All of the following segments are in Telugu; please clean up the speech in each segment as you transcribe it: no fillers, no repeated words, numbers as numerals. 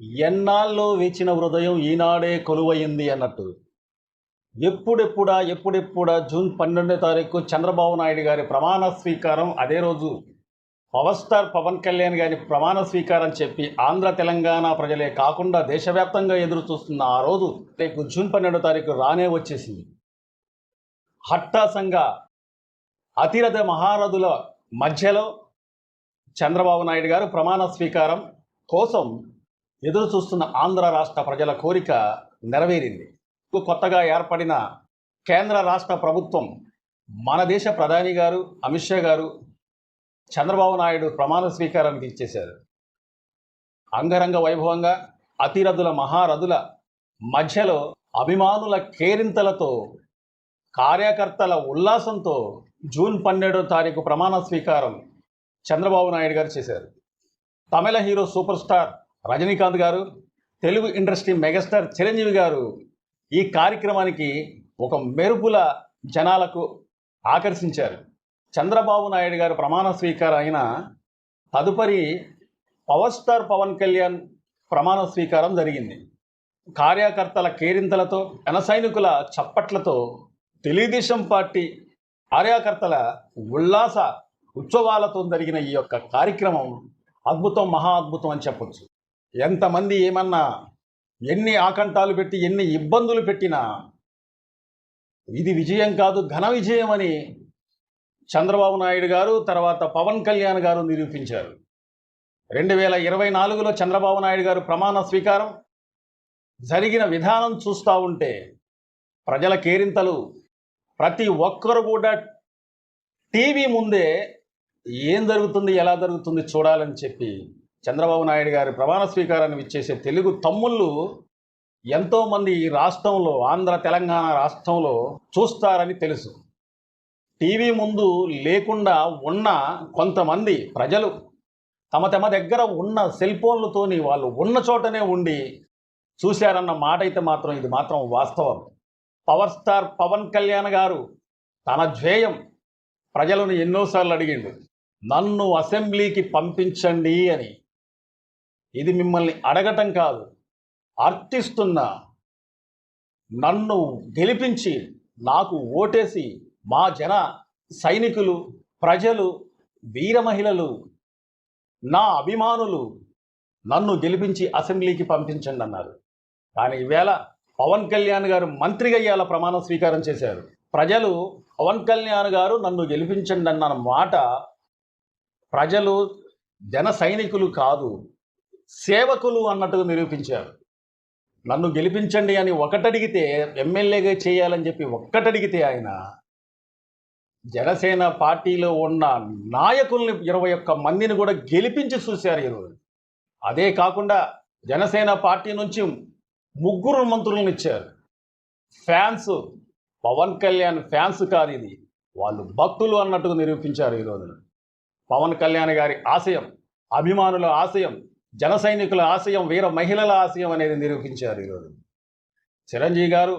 ఎన్నాళ్ళో వేచిన హృదయం ఈనాడే కొలువయింది అన్నట్టు. ఎప్పుడెప్పుడా జూన్ 12వ తారీఖు చంద్రబాబు నాయుడు గారి ప్రమాణ స్వీకారం. అదే రోజు పవర్ స్టార్ పవన్ కళ్యాణ్ గారి ప్రమాణ స్వీకారం చెప్పి ఆంధ్ర తెలంగాణ ప్రజలే కాకుండా దేశవ్యాప్తంగా ఎదురు చూస్తున్న ఆ రోజు రేపు జూన్ 12వ తారీఖు రానే వచ్చేసింది. హట్టాసంగా అతిరథ మహారథుల మధ్యలో చంద్రబాబు నాయుడు గారు ప్రమాణ స్వీకారం కోసం ఎదురు చూస్తున్న ఆంధ్ర రాష్ట్ర ప్రజల కోరిక నెరవేరింది. కొత్తగా ఏర్పడిన కేంద్ర రాష్ట్ర ప్రభుత్వం, మన దేశ ప్రధాని గారు అమిత్ షా గారు చంద్రబాబు నాయుడు ప్రమాణ స్వీకారానికి ఇచ్చేశారు. అంగరంగ వైభవంగా అతిరథుల మహారథుల మధ్యలో అభిమానుల కేరింతలతో, కార్యకర్తల ఉల్లాసంతో జూన్ 12వ తారీఖు ప్రమాణ స్వీకారం చంద్రబాబు నాయుడు గారు చేశారు. తమిళ హీరో సూపర్ స్టార్ రజనీకాంత్ గారు, తెలుగు ఇండస్ట్రీ మెగాస్టార్ చిరంజీవి గారు ఈ కార్యక్రమానికి ఒక మెరుపుల జనాలకు ఆకర్షించారు. చంద్రబాబు నాయుడు గారు ప్రమాణ స్వీకారం అయిన తదుపరి పవర్ స్టార్ పవన్ కళ్యాణ్ ప్రమాణ స్వీకారం జరిగింది. కార్యకర్తల కేరింతలతో, జన సైనికుల చప్పట్లతో, తెలుగుదేశం పార్టీ కార్యకర్తల ఉల్లాస ఉత్సవాలతో జరిగిన ఈ యొక్క కార్యక్రమం అద్భుతం, మహా అద్భుతం అని చెప్పొచ్చు. ఎంతమంది ఏమన్నా, ఎన్ని ఆకంఠాలు పెట్టి, ఎన్ని ఇబ్బందులు పెట్టినా ఇది విజయం కాదు, ఘన విజయం అని చంద్రబాబు నాయుడు గారు, తర్వాత పవన్ కళ్యాణ్ గారు నిరూపించారు. 2024లో చంద్రబాబు నాయుడు గారు ప్రమాణ స్వీకారం జరిగిన విధానం చూస్తూ ఉంటే ప్రజల కేరింతలు, ప్రతి ఒక్కరు కూడా టీవీ ముందే ఏం జరుగుతుంది, ఎలా జరుగుతుంది చూడాలని చెప్పి చంద్రబాబు నాయుడు గారి ప్రమాణ స్వీకారాన్ని ఇచ్చేసే తెలుగు తమ్ముళ్ళు ఎంతోమంది ఈ రాష్ట్రంలో, ఆంధ్ర తెలంగాణ రాష్ట్రంలో చూస్తారని తెలుసు. టీవీ ముందు లేకుండా ఉన్న కొంతమంది ప్రజలు తమ దగ్గర ఉన్న సెల్ ఫోన్లతోని వాళ్ళు ఉన్న చోటనే ఉండి చూశారన్న మాట అయితే మాత్రం ఇది మాత్రం వాస్తవం. పవర్ స్టార్ పవన్ కళ్యాణ్ గారు తన ధ్యేయం ప్రజలను ఎన్నోసార్లు అడిగిండు, నన్ను అసెంబ్లీకి పంపించండి అని. ఇది మిమ్మల్ని అడగటం కాదు, అర్థిస్తున్నా. నన్ను గెలిపించి నాకు ఓటేసి మా జన సైనికులు, ప్రజలు, వీర మహిళలు, నా అభిమానులు నన్ను గెలిపించి అసెంబ్లీకి పంపించండి అన్నారు. కానీ ఈవేళ పవన్ కళ్యాణ్ గారు మంత్రిగా ఇవాళ ప్రమాణ స్వీకారం చేశారు. ప్రజలు పవన్ కళ్యాణ్ గారు నన్ను గెలిపించండి అన్న మాట ప్రజలు జన సైనికులు కాదు, సేవకులు అన్నట్టుగా నిరూపించారు. నన్ను గెలిపించండి అని ఒకటడిగితే, ఎమ్మెల్యేగా చేయాలని చెప్పి ఒక్కటడిగితే ఆయన జనసేన పార్టీలో ఉన్న నాయకుల్ని 21 మందిని కూడా గెలిపించి చూశారు ఈరోజు. అదే కాకుండా జనసేన పార్టీ నుంచి 3 మంత్రులను ఇచ్చారు. ఫ్యాన్స్, పవన్ కళ్యాణ్ ఫ్యాన్స్ కాదు, ఇది వాళ్ళు భక్తులు అన్నట్టుగా నిరూపించారు ఈరోజు. పవన్ కళ్యాణ్ గారి ఆశయం, అభిమానుల ఆశయం, జన సైనికుల ఆశయం, వీర మహిళల ఆశయం అనేది నిరూపించారు ఈరోజు. చిరంజీవి గారు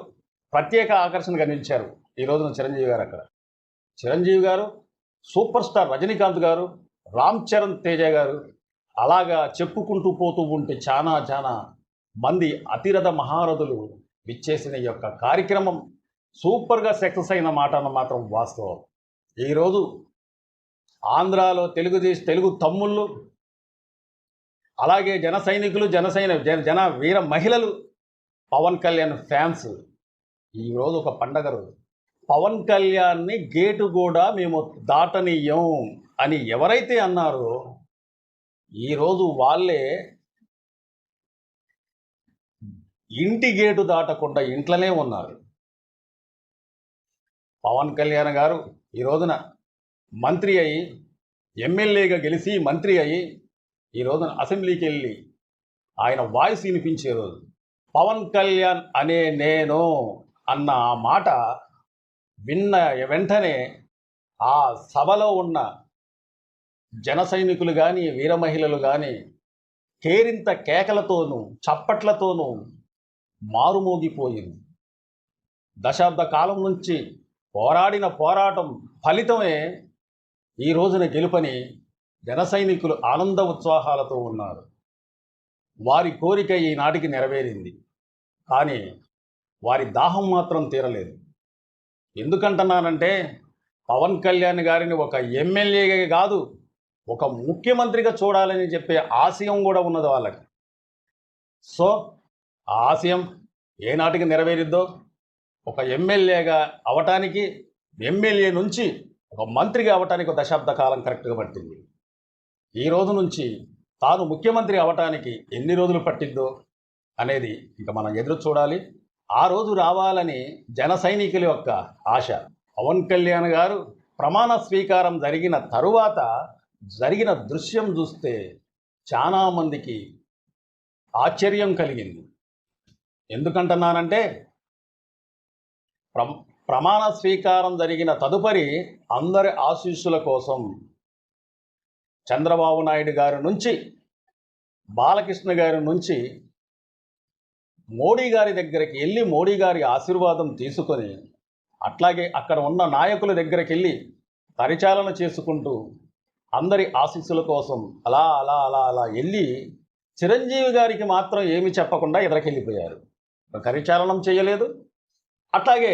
ప్రత్యేక ఆకర్షణగా నిలిచారు ఈరోజున. చిరంజీవి గారు అక్కడ, చిరంజీవి గారు, సూపర్ స్టార్ రజనీకాంత్ గారు, రామ్ చరణ్ తేజ గారు, అలాగా చెప్పుకుంటూ పోతూ ఉంటే చాలా మంది అతిరథ మహారథులు విచ్చేసిన ఈ యొక్క కార్యక్రమం సూపర్గా సక్సెస్ అయిన మాట అన్న మాత్రం వాస్తవం. ఈరోజు ఆంధ్రాలో తెలుగు తమ్ముళ్ళు, అలాగే జన సైనికులు, జన వీర మహిళలు, పవన్ కళ్యాణ్ ఫ్యాన్స్ ఈరోజు ఒక పండగ రోజు. పవన్ కళ్యాణ్ని గేటు కూడా మేము దాటనీయం అని ఎవరైతే అన్నారో ఈరోజు వాళ్ళే ఇంటి గేటు దాటకుండా ఇంట్లోనే ఉన్నారు. పవన్ కళ్యాణ్ గారు ఈ రోజున మంత్రి అయ్యి, ఎమ్మెల్యేగా గెలిచి మంత్రి అయ్యి ఈ రోజున అసెంబ్లీకి వెళ్ళి ఆయన వాయిస్ వినిపించే రోజు. పవన్ కళ్యాణ్ అనే నేను అన్న ఆ మాట విన్న వెంటనే ఆ సభలో ఉన్న జన సైనికులు కానీ, వీర మహిళలు కానీ కేరింత కేకలతోనూ చప్పట్లతోనూ మారుమోగిపోయింది. దశాబ్ద కాలం నుంచి పోరాడిన పోరాటం ఫలితమే ఈ రోజున గెలుపని జన సైనికులు ఆనంద ఉత్సాహాలతో ఉన్నారు. వారి కోరిక ఈనాటికి నెరవేరింది. కానీ వారి దాహం మాత్రం తీరలేదు. ఎందుకంటున్నానంటే పవన్ కళ్యాణ్ గారిని ఒక ఎమ్మెల్యేగా కాదు, ఒక ముఖ్యమంత్రిగా చూడాలని చెప్పే ఆశయం కూడా ఉన్నది వాళ్ళకి. సో ఆ ఆశయం ఏనాటికి నెరవేరిద్దో, ఒక ఎమ్మెల్యేగా అవటానికి, ఎమ్మెల్యే నుంచి ఒక మంత్రిగా అవటానికి ఒక దశాబ్ద కాలం కరెక్ట్గా పట్టింది. ఈ రోజు నుంచి తాను ముఖ్యమంత్రి అవటానికి ఎన్ని రోజులు పట్టిద్దో అనేది ఇక మనం ఎదురు చూడాలి. ఆ రోజు రావాలని జన సైనికుల యొక్క ఆశ. పవన్ కళ్యాణ్ గారు ప్రమాణ స్వీకారం జరిగిన తరువాత జరిగిన దృశ్యం చూస్తే చాలామందికి ఆశ్చర్యం కలిగింది. ఎందుకంటున్నానంటే ప్రమాణ స్వీకారం జరిగిన తదుపరి అందరి ఆశీస్సుల కోసం చంద్రబాబు నాయుడు గారి నుంచి, బాలకృష్ణ గారి నుంచి మోడీ గారి దగ్గరికి వెళ్ళి మోడీ గారి ఆశీర్వాదం తీసుకొని, అట్లాగే అక్కడ ఉన్న నాయకుల దగ్గరికి వెళ్ళి పరిచాలన చేసుకుంటూ అందరి ఆశీస్సుల కోసం అలా అలా అలా అలా వెళ్ళి చిరంజీవి గారికి మాత్రం ఏమి చెప్పకుండా ఎదరికెళ్ళిపోయారు. కరిచాలనం చేయలేదు. అట్లాగే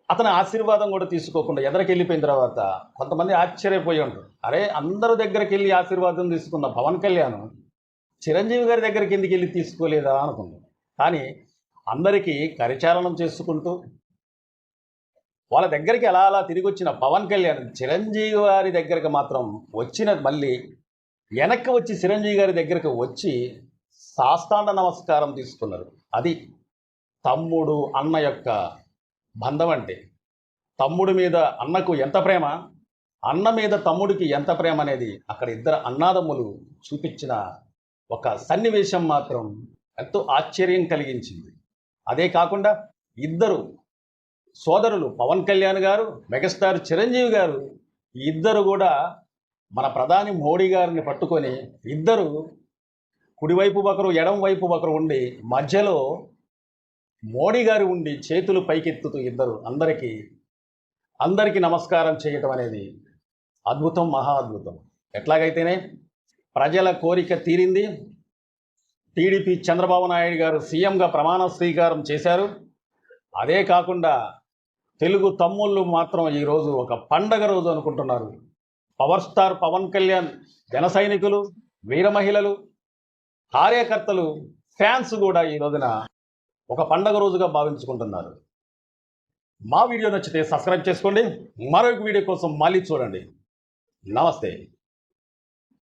అతని ఆశీర్వాదం కూడా తీసుకోకుండా ఎదరికెళ్ళిపోయిన తర్వాత కొంతమంది ఆశ్చర్యపోయి ఉంటారు. అరే, అందరి దగ్గరికి వెళ్ళి ఆశీర్వాదం తీసుకున్న పవన్ కళ్యాణ్ చిరంజీవి గారి దగ్గరికి ఎందుకు వెళ్ళి తీసుకోలేదా అనుకున్నాం. కానీ అందరికీ కరిచాలనం చేసుకుంటూ వాళ్ళ దగ్గరికి అలా అలా తిరిగి వచ్చిన పవన్ కళ్యాణ్ చిరంజీవి గారి దగ్గరికి మాత్రం మళ్ళీ వెనక్కి వచ్చి చిరంజీవి గారి దగ్గరికి వచ్చి సాష్టాంగ నమస్కారం తీసుకున్నారు. అది తమ్ముడు అన్న యొక్క బంధం అంటే. తమ్ముడి మీద అన్నకు ఎంత ప్రేమ, అన్న మీద తమ్ముడికి ఎంత ప్రేమ అనేది అక్కడ ఇద్దరు అన్నాదమ్ములు చూపించిన ఒక సన్నివేశం మాత్రం ఎంతో ఆశ్చర్యం కలిగించింది. అదే కాకుండా ఇద్దరు సోదరులు పవన్ కళ్యాణ్ గారు, మెగాస్టార్ చిరంజీవి గారు, ఈ ఇద్దరు కూడా మన ప్రధాని మోడీ గారిని పట్టుకొని ఇద్దరు కుడివైపు ఒకరు ఎడం వైపు ఒకరు ఉండి మధ్యలో మోడీ గారు ఉండి చేతులు పైకెత్తుతూ ఇద్దరు అందరికీ నమస్కారం చేయటం అనేది అద్భుతం, మహా అద్భుతం. ఎట్లాగైతేనే ప్రజల కోరిక తీరింది. టీడీపీ చంద్రబాబు నాయుడు గారు సీఎంగా ప్రమాణ స్వీకారం చేశారు. అదే కాకుండా తెలుగు తమ్ముళ్ళు మాత్రం ఈరోజు ఒక పండగ రోజు అనుకుంటున్నారు. పవర్ స్టార్ పవన్ కళ్యాణ్ జన సైనికులు, వీర మహిళలు, కార్యకర్తలు, ఫ్యాన్స్ కూడా ఈ రోజున ఒక పండగ రోజుగా భావించుకుంటున్నారు. మా వీడియో నచ్చితే సబ్స్క్రైబ్ చేసుకోండి. మరొక వీడియో కోసం మళ్ళీ చూడండి. నమస్తే.